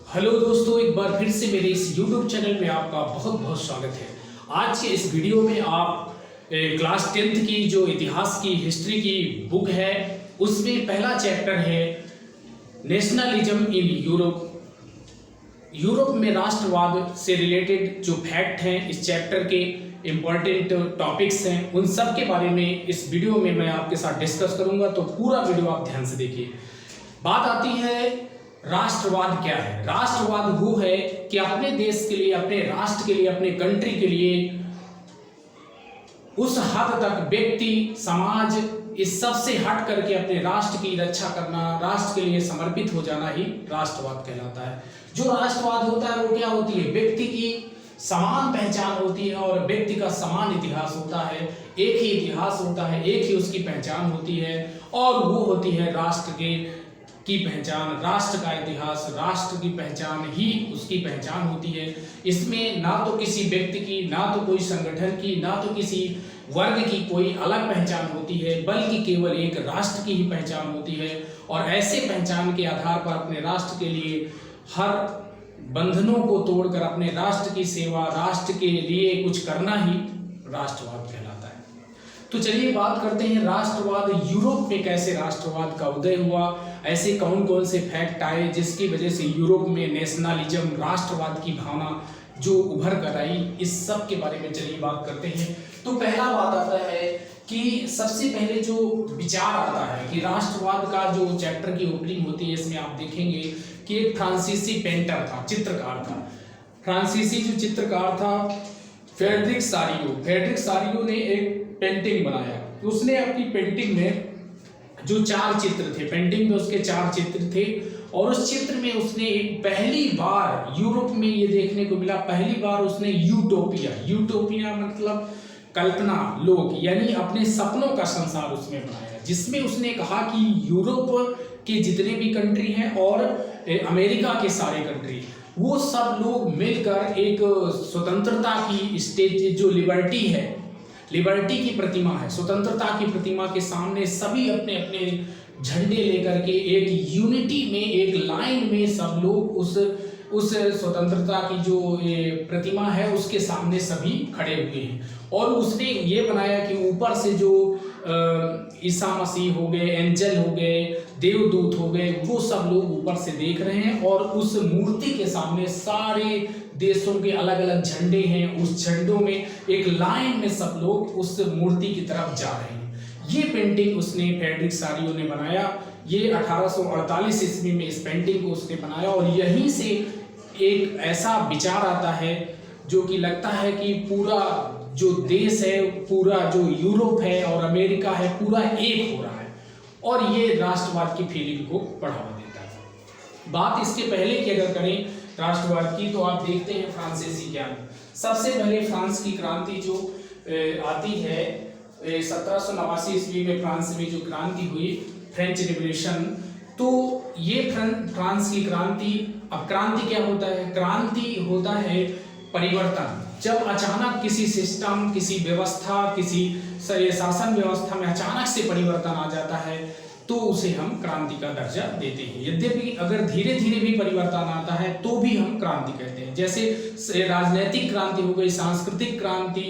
Hello दोस्तों, एक बार फिर से मेरे इस YouTube चैनल में आपका बहुत बहुत स्वागत है। आज के इस वीडियो में आप क्लास 10th की जो इतिहास की हिस्ट्री की बुक है उसमें पहला चैप्टर है नेशनलिज्म इन यूरोप। यूरोप में राष्ट्रवाद से रिलेटेड जो फैक्ट हैं, इस चैप्टर के इम्पॉर्टेंट टॉपिक्स हैं, उन सब के बारे में इस वीडियो में मैं आपके साथ डिस्कस करूंगा, तो पूरा वीडियो आप ध्यान से देखिए। बात आती है राष्ट्रवाद क्या है। राष्ट्रवाद वो है कि अपने देश के लिए, अपने राष्ट्र के लिए, अपने कंट्री के लिए उस हद तक व्यक्ति, समाज, इस सब से हट करके अपने राष्ट्र की रक्षा करना, राष्ट्र के लिए समर्पित हो जाना ही राष्ट्रवाद कहलाता है। जो राष्ट्रवाद होता है वो क्या होती है? व्यक्ति की समान पहचान होती है और व्यक्ति का समान इतिहास होता है। एक ही इतिहास होता है, एक ही उसकी पहचान होती है और वो होती है राष्ट्र की पहचान। राष्ट्र का इतिहास, राष्ट्र की पहचान ही उसकी पहचान होती है। इसमें ना तो किसी व्यक्ति की, ना तो कोई संगठन की, ना तो किसी वर्ग की कोई अलग पहचान होती है, बल्कि केवल एक राष्ट्र की ही पहचान होती है। और ऐसे पहचान के आधार पर अपने राष्ट्र के लिए हर बंधनों को तोड़कर अपने राष्ट्र की सेवा, राष्ट्र के लिए कुछ करना ही राष्ट्रवाद कहलाता है। तो चलिए बात करते हैं राष्ट्रवाद यूरोप में कैसे राष्ट्रवाद का उदय हुआ, ऐसे कौन कौन से फैक्ट आए जिसकी वजह से यूरोप में नेशनलिज्म, राष्ट्रवाद की भावना जो उभर कर आई, इस सब के बारे में चलिए बात करते हैं। तो पहला बात आता है कि सबसे पहले जो विचार आता है कि राष्ट्रवाद का जो चैप्टर की ओपनिंग होती है, इसमें आप देखेंगे कि एक फ्रांसीसी पेंटर था, चित्रकार था। फ्रांसीसी जो चित्रकार था फ्रेडरिक सारियो ने एक पेंटिंग बनाया। उसने अपनी पेंटिंग में जो 4 चित्र थे, पेंटिंग में उसके 4 चित्र थे, और उस चित्र में उसने एक पहली बार यूरोप में ये देखने को मिला, पहली बार उसने यूटोपिया मतलब कल्पना लोक, यानी अपने सपनों का संसार उसमें बनाया, जिसमें उसने कहा कि यूरोप के जितने भी कंट्री हैं और अमेरिका के सारे कंट्री, वो सब लोग मिलकर एक स्वतंत्रता की स्टेज, जो लिबर्टी की प्रतिमा है, स्वतंत्रता की प्रतिमा के सामने सभी अपने अपने झंडे लेकर के एक यूनिटी में, एक लाइन में सब लोग उस स्वतंत्रता की जो प्रतिमा है उसके सामने सभी खड़े हुए हैं। और उसने ये बनाया कि ऊपर से जो ईसा मसीह हो गए, एंजल हो गए, देवदूत हो गए, वो सब लोग ऊपर से देख रहे हैं और उस मूर्ति के सामने सारे देशों के अलग अलग झंडे हैं, उस झंडों में एक लाइन में सब लोग उस मूर्ति की तरफ जा रहे हैं। ये पेंटिंग उसने, फ्रेडरिक सारियो ने बनाया। ये 1848 ईस्वी में इस पेंटिंग को उसने बनाया और यहीं से एक ऐसा विचार आता है जो कि लगता है कि पूरा जो देश है, पूरा जो यूरोप है और अमेरिका है, पूरा एक हो रहा है, और ये राष्ट्रवाद की फीलिंग को बढ़ावा देता है। बात इसके पहले की अगर करें राष्ट्रवाद की, तो आप देखते हैं फ्रांसीसी क्रांति। सबसे पहले फ्रांस की क्रांति जो आती है 1789 ईस्वी में फ्रांस में जो क्रांति हुई, फ्रेंच रिवॉल्यूशन, तो ये फ्रांस की क्रांति। अब क्रांति क्या होता है? क्रांति होता है परिवर्तन। जब अचानक किसी सिस्टम, किसी व्यवस्था, किसी शासन व्यवस्था में अचानक से परिवर्तन आ जाता है तो उसे हम क्रांति का दर्जा देते हैं। यद्यपि अगर धीरे धीरे भी परिवर्तन आता है तो भी हम क्रांति कहते हैं। जैसे राजनीतिक क्रांति हो गई, सांस्कृतिक क्रांति,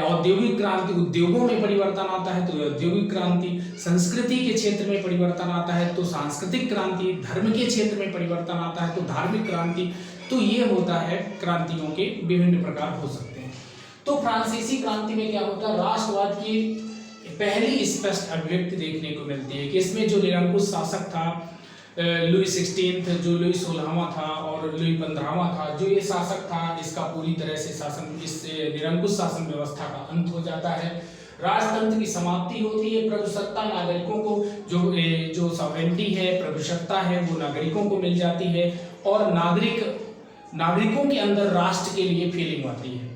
औद्योगिक क्रांति, उद्योगों में परिवर्तन आता है तो औद्योगिक क्रांति, संस्कृति के क्षेत्र में परिवर्तन आता है तो सांस्कृतिक क्रांति, धर्म के क्षेत्र में परिवर्तन आता है तो धार्मिक क्रांति। तो ये होता है, क्रांतियों के विभिन्न प्रकार हो सकते हैं। तो फ्रांसीसी क्रांति में क्या होता है? राष्ट्रवाद की पहली स्पष्ट अभिव्यक्ति देखने को मिलती है कि इसमें जो निरंकुश शासक था लुई 16, जो लुई 16वां था और लुई 15वां था, जो ये शासक था, इसका पूरी तरह से शासन, इस निरंकुश शासन व्यवस्था का अंत हो जाता है। राजतंत्र की समाप्ति होती है। प्रभुसत्ता नागरिकों को, जो सॉवरेंटी है, प्रभुसत्ता है, वो नागरिकों को मिल जाती है और नागरिकों के अंदर राष्ट्र के लिए फीलिंग आती है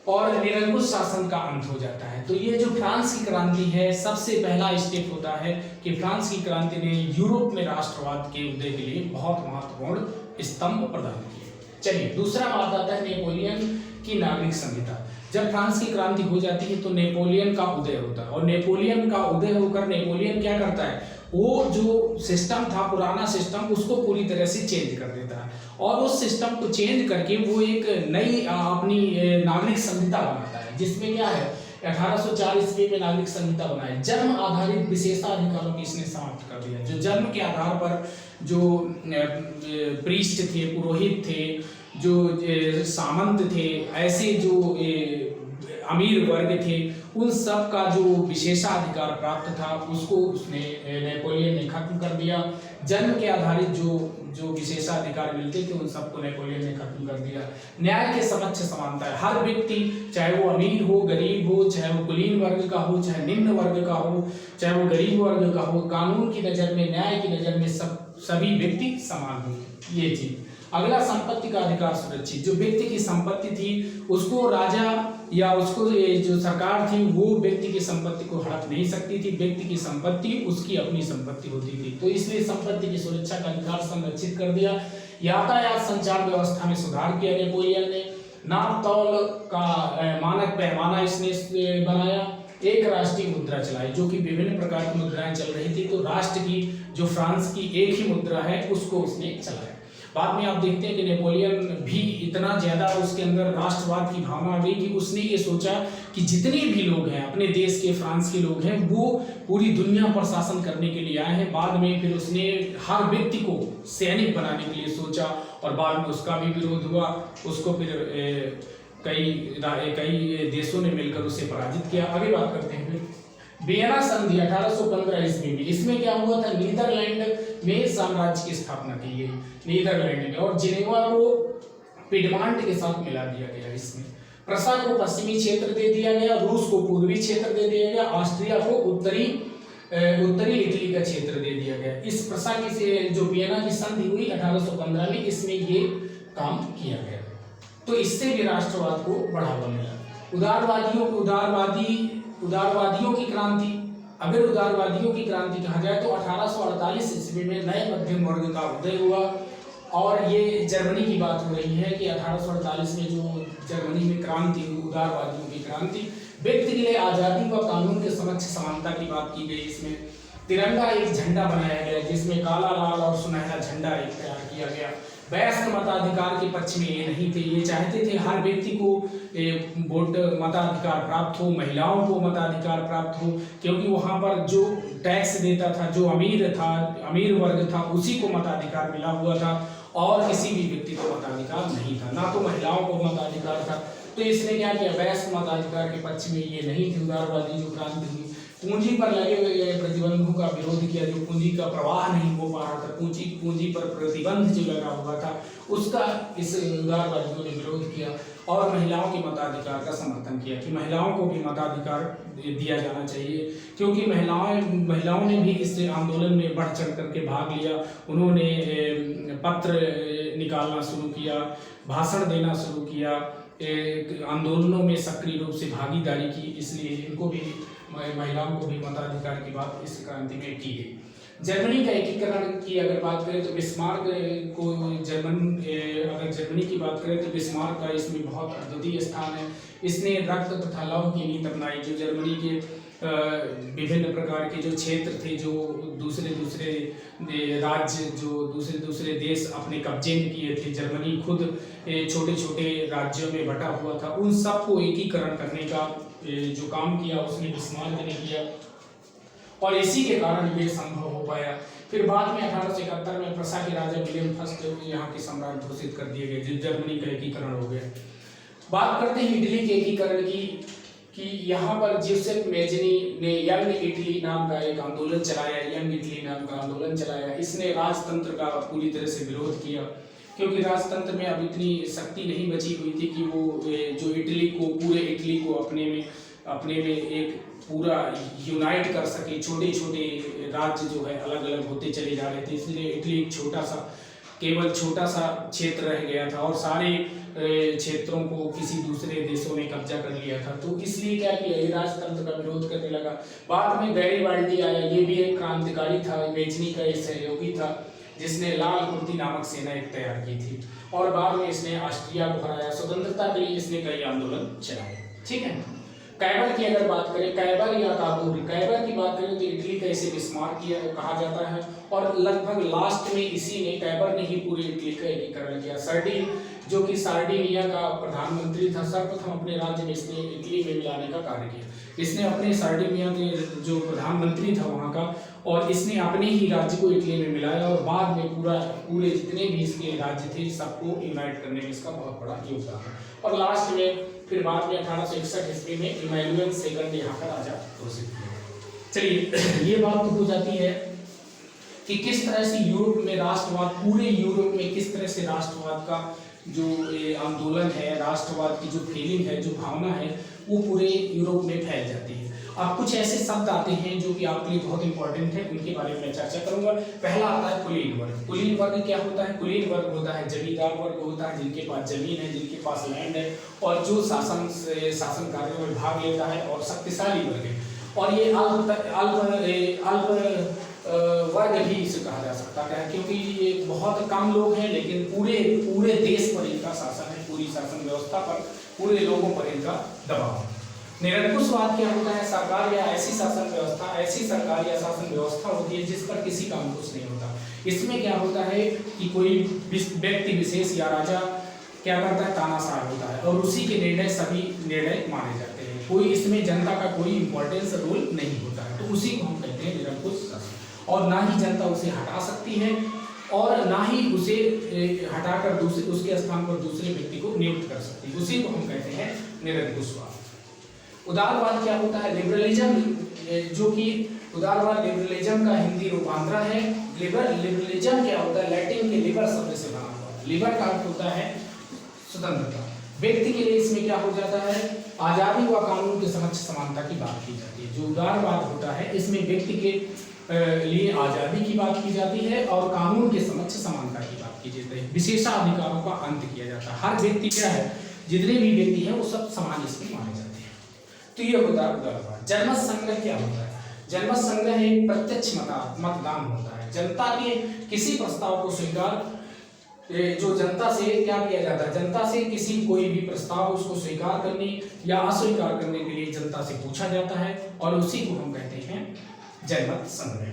और निरंकुश शासन का अंत हो जाता है। तो ये जो फ्रांस की क्रांति है, सबसे पहला स्टेप होता है कि फ्रांस की क्रांति ने यूरोप में राष्ट्रवाद के उदय के लिए बहुत महत्वपूर्ण स्तंभ प्रदान किए। चलिए दूसरा बात आता है नेपोलियन की नागरिक संहिता। जब फ्रांस की क्रांति हो जाती है तो नेपोलियन का उदय होता है और नेपोलियन का उदय होकर नेपोलियन क्या करता है? वो जो सिस्टम था, पुराना सिस्टम, उसको पूरी तरह से चेंज कर देता है और उस सिस्टम को चेंज करके वो एक नई अपनी नागरिक संहिता बनाता है, जिसमें क्या है 1840 ईस्वी में नागरिक संहिता बनाई। जन्म आधारित विशेषाधिकारों की इसने समाप्त कर दिया। जो जन्म के आधार पर जो प्रीस्ट थे, पुरोहित थे, जो सामंत थे, ऐसे जो अमीर वर्ग थे, उन सब का जो विशेषाधिकार प्राप्त था उसको उसने नेपोलियन ने खत्म कर दिया। जन्म के आधारित जो विशेषाधिकार मिलते थे उन सबको नेपोलियन ने खत्म कर दिया। न्याय के समक्ष समानता है। हर व्यक्ति, चाहे वो अमीर हो, गरीब हो, चाहे वो कुलीन वर्ग का हो, चाहे निम्न वर्ग का हो, चाहे वो गरीब वर्ग का हो, कानून की नज़र में, न्याय की नज़र में सभी व्यक्ति समान होंगे। ये चीज। अगला, संपत्ति का अधिकार सुरक्षित। जो व्यक्ति की संपत्ति थी उसको राजा या उसको जो सरकार थी वो व्यक्ति की संपत्ति को हड़प नहीं सकती थी। व्यक्ति की संपत्ति उसकी अपनी संपत्ति होती थी, तो इसलिए संपत्ति की सुरक्षा का अधिकार संरक्षित कर दिया। यातायात संचार व्यवस्था में सुधार किया नेपोलियन ने। नाप तौल का मानक पैमाना इसने बनाया। एक राष्ट्रीय मुद्रा चलाई, जो कि विभिन्न प्रकार की मुद्राएं चल रही थी, तो राष्ट्र की जो फ्रांस की एक ही मुद्रा है उसको उसने चलाया। बाद में आप देखते हैं कि नेपोलियन भी इतना ज़्यादा उसके अंदर राष्ट्रवाद की भावना आ गई कि उसने ये सोचा कि जितने भी लोग हैं अपने देश के, फ्रांस के लोग हैं, वो पूरी दुनिया पर शासन करने के लिए आए हैं। बाद में फिर उसने हर व्यक्ति को सैनिक बनाने के लिए सोचा और बाद में उसका भी विरोध हुआ। उसको फिर कई देशों ने मिलकर उसे पराजित किया। आगे बात करते हैं फिर वियना संधि 1815 ईस्वी में। इसमें क्या हुआ था, नीदरलैंड में साम्राज्य की स्थापना की गई, नीदरलैंड में, और जिनेवा को पिडमांट के साथ मिला दिया गया। इसमें प्रसा को पश्चिमी क्षेत्र दे दिया गया, रूस को पूर्वी क्षेत्र दे दिया गया, ऑस्ट्रिया को उत्तरी इटली का क्षेत्र दे दिया गया। इस प्रसा की से जो वियना की संधि हुई 1815 में, इसमें ये काम किया गया, तो इससे भी राष्ट्रवाद को बढ़ावा मिला। उदारवादियों की क्रांति। अगर उदारवादियों की क्रांति कहा जाए तो 1848 ईस्वी में नए मध्यम वर्ग का उदय हुआ, और ये जर्मनी की बात हो रही है कि 1848 में जो जर्मनी में क्रांति हुई, उदारवादियों की क्रांति। व्यक्ति के लिए आज़ादी व कानून के समक्ष समानता की बात की गई। इसमें तिरंगा एक झंडा बनाया गया, जिसमें काला, लाल और सुनहरा झंडा एक तैयार किया गया। वयस्क मताधिकार के पक्ष में ये नहीं थे, ये चाहते थे हर व्यक्ति को वोट मताधिकार प्राप्त हो, महिलाओं को मताधिकार प्राप्त हो, क्योंकि वहाँ पर जो टैक्स देता था, जो अमीर वर्ग था, उसी को मताधिकार मिला हुआ था और किसी भी व्यक्ति को मताधिकार नहीं था, ना तो महिलाओं को मताधिकार था। तो इसने क्या किया, वयस्क मताधिकार के पक्ष में ये नहीं थी। उदारवादी जो क्रांति हुई, पूंजी पर लगे हुए प्रतिबंधों का विरोध किया, जो पूंजी का प्रवाह नहीं हो पा रहा था, पूंजी पर प्रतिबंध जो लगा हुआ था, उसका इस उदारवादियों ने विरोध किया। और महिलाओं के मताधिकार का समर्थन किया कि महिलाओं को भी मताधिकार दिया जाना चाहिए, क्योंकि महिलाओं ने भी इस आंदोलन में बढ़ चढ़ करके भाग लिया। उन्होंने पत्र निकालना शुरू किया, भाषण देना शुरू किया, आंदोलनों में सक्रिय रूप से भागीदारी की, इसलिए इनको भी, महिलाओं को भी मताधिकार की बात इस क्रांति में की गई। जर्मनी का एकीकरण की अगर बात करें तो बिस्मार्क को अगर जर्मनी की बात करें तो बिस्मार्क का इसमें बहुत अद्वितीय स्थान है। इसने रक्त तथा लौह की नीति अपनाई। जो जर्मनी के विभिन्न प्रकार के जो क्षेत्र थे, जो दूसरे राज्य, जो दूसरे देश अपने कब्जे में किए थे, जर्मनी खुद छोटे छोटे राज्यों में बटा हुआ था, उन सबको एकीकरण करने का जो काम किया उसने बिस्मार्क ने किया, और इसी के कारण ये संभव हो पाया। फिर बाद में 1871 में प्रसा के राजा विलियम फर्स्ट यहाँ के सम्राट घोषित कर दिए गए, जिस जर्मनी का एकीकरण हो गया। बात करते हैं इटली के एकीकरण की, कि यहाँ पर जोसेफ मेज़नी ने यंग इटली नाम का एक आंदोलन चलाया, यंग इटली नाम का आंदोलन चलाया। इसने राजतंत्र का पूरी तरह से विरोध किया, क्योंकि राजतंत्र में अब इतनी शक्ति नहीं बची हुई थी कि वो जो पूरे इटली को अपने में एक पूरा यूनाइट कर सके। छोटे छोटे राज्य जो है अलग अलग होते चले जा रहे थे, इसलिए इटली केवल छोटा सा क्षेत्र रह गया था और सारे क्षेत्रों को किसी दूसरे देशों ने कब्जा कर लिया था। तो इसलिए क्या किया, ये राजतंत्र का विरोध करने लगा। बाद में गैरीबाल्डी आया, ये भी एक क्रांतिकारी था, मेज़नी का एक सहयोगी था, जिसने लाल कुर्ती नामक सेना एक तैयार की थी, और बाद में इसने ऑस्ट्रिया को हराया। स्वतंत्रता के लिए इसने कई आंदोलन चलाए। ठीक है, कैबर की अगर बात करें, कैबर या काबूल, कैबर की बात करें तो इटली का इसे बिस्मार्क किया कहा जाता है, और लगभग लास्ट में इसी ने, कैबर ने ही पूरी इटली का एकीकरण किया। सर्डिन जो कि सार्डिनिया का प्रधानमंत्री था, सर्वप्रथम अपने राज्य में इसने इटली में मिलाने का कार्य किया। इसने अपने सार्डिनिया के जो प्रधानमंत्री था वहाँ का, और इसने अपने ही राज्य को इटली में मिलाया, और बाद में पूरे जितने भी इसके राज्य थे सबको यूनाइट करने में इसका बहुत बड़ा योगदान है। और लास्ट में फिर बाद में 1861 ईस्वी में इमैनुअल सेकंड यहाँ का राजा घोषित किया। चलिए ये बात तो हो जाती है कि किस तरह से यूरोप में राष्ट्रवाद, पूरे यूरोप में किस तरह से राष्ट्रवाद का जो आंदोलन है, राष्ट्रवाद की जो फीलिंग है, जो भावना है, वो पूरे यूरोप में फैल जाती है। अब कुछ ऐसे शब्द आते हैं जो कि आपके लिए बहुत इंपॉर्टेंट है, उनके बारे में मैं चर्चा करूंगा। पहला आता है कुलीन वर्ग। कुलीन वर्ग क्या होता है? कुलीन वर्ग होता है जमींदार वर्ग होता है, जिनके पास जमीन है, जिनके पास लैंड है, और जो शासन कार्यों में भाग लेता है, और शक्तिशाली वर्ग है। और ये अल्प वर्ग भी इसे कहा जा सकता है, क्योंकि ये बहुत कम लोग हैं, लेकिन पूरे देश पर इनका शासन है, पूरी शासन व्यवस्था पर, पूरे लोगों पर इनका दबाव है। निरंकुशवाद क्या होता है? सरकार या ऐसी शासन व्यवस्था, ऐसी सरकार या शासन व्यवस्था होती है जिस पर किसी का अंकुश नहीं होता। इसमें क्या होता है कि कोई व्यक्ति विशेष या राजा क्या करता है? तानाशाह होता है, और उसी के सभी निर्णय माने जाते हैं। कोई इसमें जनता का कोई इंपॉर्टेंस रोल नहीं होता है, तो उसी को हम कहते हैं निरंकुश शासन। और ना ही जनता उसे हटा सकती है, और ना ही उसे हटाकर उसके स्थान पर दूसरे व्यक्ति को नियुक्त कर सकती है। उसी को हम कहते हैं निरंकुशवाद। उदारवाद क्या होता है? लिबरलिज्म, जो कि उदारवाद लिबरलिज्म का हिंदी रूपांतरण है। लिबरलिज्म क्या होता है? लैटिन के लिबर शब्द से बना हुआ है। लिबर का अर्थ होता है स्वतंत्रता। व्यक्ति के लिए इसमें क्या हो जाता है? आजादी व कानून के समक्ष समानता की बात की जाती है। जो उदारवाद होता है इसमें व्यक्ति के लिए आजादी की बात की जाती है, और कानून के समक्ष समानता की बात की जाती है। विशेषाधिकारों का अंत किया जाता है। हर व्यक्ति क्या है, जितने भी व्यक्ति हैं वो सब समान इसमें माने जाते हैं। तो ये होता है उदारवाद। जनमत संग्रह क्या होता है? जनमत संग्रह एक प्रत्यक्ष मतदान होता है। जनता के किसी प्रस्ताव को स्वीकार, जो जनता से क्या किया जाता है, जनता से कोई भी प्रस्ताव उसको स्वीकार करने या अस्वीकार करने के लिए जनता से पूछा जाता है, और उसी को हम कहते हैं जनमत संग्रह।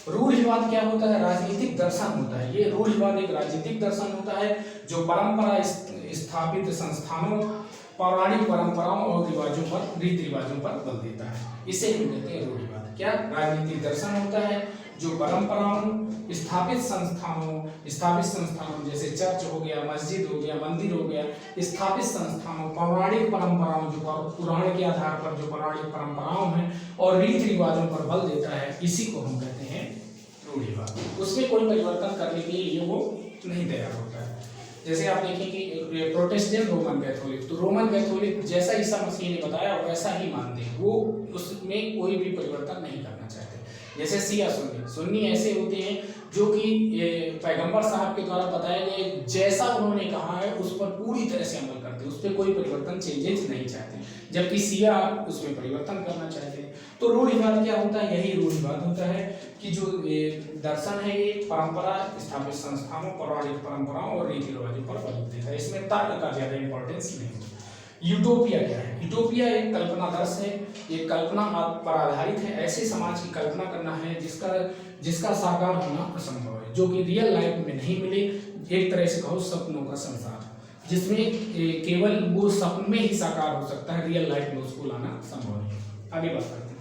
रूढ़िवाद क्या होता है? राजनीतिक दर्शन होता है। ये रूढ़िवाद एक राजनीतिक दर्शन होता है जो परंपरा स्थापित संस्थानों, पौराणिक परंपराओं और रीति रिवाजों पर बल देता है। इसे हम कहते हैं रूढ़िवाद। क्या? राजनीतिक दर्शन होता है जो परंपराओं, स्थापित संस्थानों जैसे चर्च हो गया, मस्जिद हो गया, मंदिर हो गया, स्थापित संस्थानों, पौराणिक परंपराओं, जो पुराण के आधार पर जो पौराणिक परंपराओं हैं, और रीति रिवाजों पर बल देता है, इसी को हम कहते हैं रूढ़िवाद। उसमें कोई परिवर्तन करने के लिए वो नहीं तैयार होता है। जैसे आप देखें कि प्रोटेस्टेंट, रोमन कैथोलिक, तो रोमन कैथोलिक जैसा ईसा मसीह ने बताया वैसा ही मानते हैं, वो उसमें कोई भी परिवर्तन नहीं करना चाहते। जैसे शिया सुन्नी ऐसे होते हैं जो कि पैगंबर साहब के द्वारा बताए गए जैसा उन्होंने कहा है उस पर पूरी तरह से अमल करते हैं, उस पर कोई परिवर्तन, चेंजेस नहीं चाहते, जबकि शिया उसमें परिवर्तन करना चाहते हैं। तो रूढ़िवाद क्या होता है? यही रूढ़िवाद होता है कि जो दर्शन है ये परंपरा, स्थापित संस्थानों, पौराणिक परंपराओं और रीति रिवाजों पर बल देता है। इसमें तर्क का ज्यादा इंपॉर्टेंस नहीं होता। यूटोपिया क्या है? यूटोपिया एक कल्पनादर्श है, एक कल्पना पर आधारित है। ऐसे समाज की कल्पना करना है जिसका साकार होना असंभव है, जो कि रियल लाइफ में नहीं मिले। एक तरह से कहो सपनों का संसार, जिसमें केवल वो सपन में ही साकार हो सकता है, रियल लाइफ में उसको लाना संभव नहीं। आगे बात करते हैं।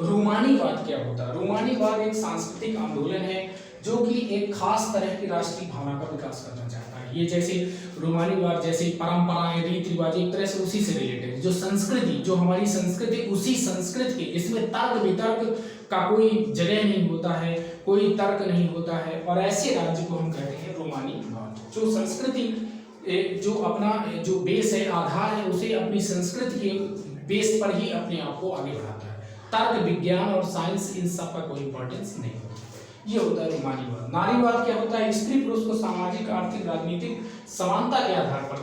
रोमानीवाद क्या होता है? रोमानीवाद एक सांस्कृतिक आंदोलन है जो कि एक खास तरह की राष्ट्रीय भावना का विकास करना चाहता है। ये जैसे रोमानीवाद, जैसे परंपराएं, रीति रिवाज एक तरह से उसी से रिलेटेड है। जो संस्कृति, जो हमारी संस्कृति, उसी संस्कृति के, इसमें तर्क वितर्क का कोई जगह नहीं होता है, कोई तर्क नहीं होता है, और ऐसे राज्य को हम कहते हैं रोमानीवाद। जो संस्कृति, जो अपना जो बेस है, आधार है, उसे अपनी संस्कृति के बेस पर ही अपने आप को आगे बढ़ाता है। तर्क, विज्ञान और साइंस, इन सब का कोई इंपॉर्टेंस नहीं होता। ये होता है रोमानीवाद। नारीवाद क्या होता है? स्त्री पुरुष को सामाजिक, आर्थिक, राजनीतिक समानता के आधार पर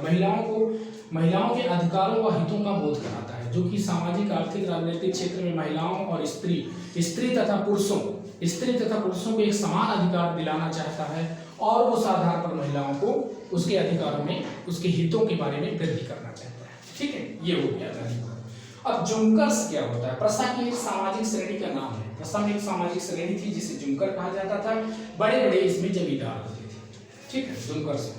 महिलाओं के अधिकारों व हितों का बोध कराता है, जो कि सामाजिक, आर्थिक, राजनीतिक क्षेत्र में महिलाओं और स्त्री तथा पुरुषों को एक समान अधिकार दिलाना चाहता है, और उस आधार पर महिलाओं को उसके अधिकारों में, उसके हितों के बारे में वृद्धि करना चाहता है। ठीक है, ये हो गया नारीवाद। अब जुंकर्स क्या होता है? प्रसा की एक सामाजिक श्रेणी का नाम है। प्रसा में एक सामाजिक श्रेणी थी जिसे जुंकर कहा जाता था। बड़े बड़े इसमें जमींदार होते थे, ठीक है, जुंकर्स।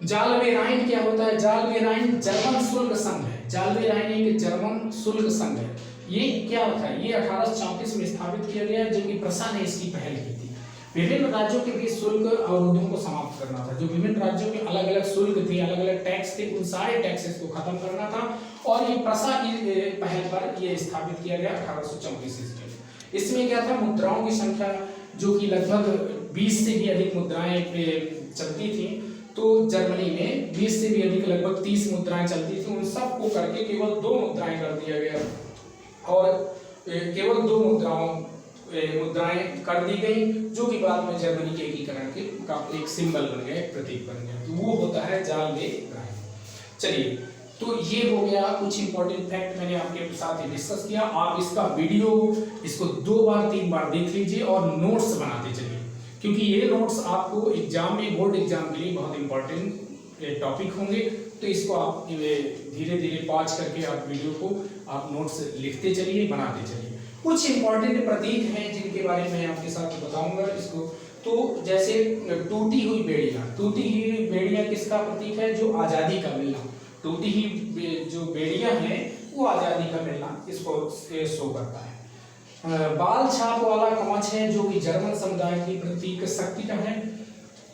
जालवेराइन क्या होता है? जालवेराइन जर्मन शुल्क संघ है। जालवेराइन एक जर्मन शुल्क संघ है। ये क्या होता है? ये 1834 में स्थापित किया गया, जबकि प्रसा ने इसकी पहल की थी। विभिन्न राज्यों के बीच शुल्क अवरोधों को समाप्त करना था। जो विभिन्न राज्यों के अलग अलग शुल्क थे, अलग अलग टैक्स थे, उन सारे टैक्सेस को खत्म करना था। और ये प्रसा की पहल पर ये स्थापित किया गया 1834 ईस्वी में। इसमें क्या था? मुद्राओं की संख्या जो कि लगभग 20 से भी अधिक मुद्राएं चलती थी। तो जर्मनी में 20 से भी अधिक लगभग 30 मुद्राएं चलती थी। उन सबको करके केवल 2 मुद्राएं कर दिया गया और केवल 2 मुद्राएं कर दी गई, जो कि बाद में जर्मनी के एकीकरण के का एक सिंबल बन गया, एक प्रतीक बन गया। तो वो होता है जालवेराइन। चलिए, तो ये हो गया कुछ इंपॉर्टेंट फैक्ट मैंने आपके साथ डिस्कस किया। आप इसका वीडियो इसको 2 बार 3 बार देख लीजिए और नोट्स बनाते चलिए, क्योंकि ये नोट्स आपको एग्जाम में, बोर्ड एग्जाम के लिए बहुत इंपॉर्टेंट टॉपिक होंगे। तो इसको आप धीरे धीरे पॉज करके आप वीडियो को आप नोट्स लिखते चलिए, बनाते चलिए। कुछ इंपॉर्टेंट प्रतीक हैं जिनके बारे में आपके साथ बताऊंगा इसको। तो जैसे टूटी हुई बेड़ियां। टूटी हुई बेड़ियां किसका प्रतीक है? जो आज़ादी का मिलना। टूटी हुई जो बेड़ियां हैं वो आज़ादी का मिलना इसको शो करता है। बाल छाप वाला कवच है, जो कि जर्मन समुदाय की प्रतीक शक्ति का है।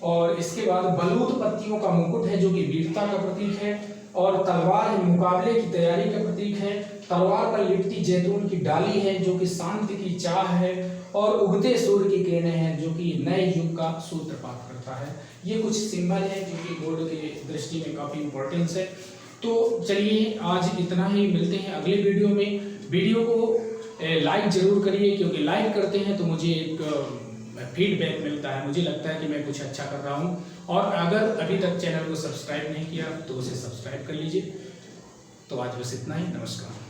और इसके बाद बलूत पत्तियों का मुकुट है, जो कि वीरता का प्रतीक है। और तलवार मुकाबले की तैयारी का प्रतीक है। तलवार पर लिपटी जैतून की डाली है, जो कि शांति की चाह है। और उगते सूर्य की किरणें हैं, जो कि नए युग का सूत्रपात करता है। ये कुछ सिंबल है जो कि बोर्ड की दृष्टि में काफी इंपॉर्टेंस है। तो चलिए, आज इतना ही। मिलते हैं अगले वीडियो में। वीडियो को लाइक जरूर करिए, क्योंकि लाइक करते हैं तो मुझे एक फीडबैक मिलता है, मुझे लगता है कि मैं कुछ अच्छा कर रहा हूँ। और अगर अभी तक चैनल को सब्सक्राइब नहीं किया तो उसे सब्सक्राइब कर लीजिए। तो आज बस इतना ही। नमस्कार।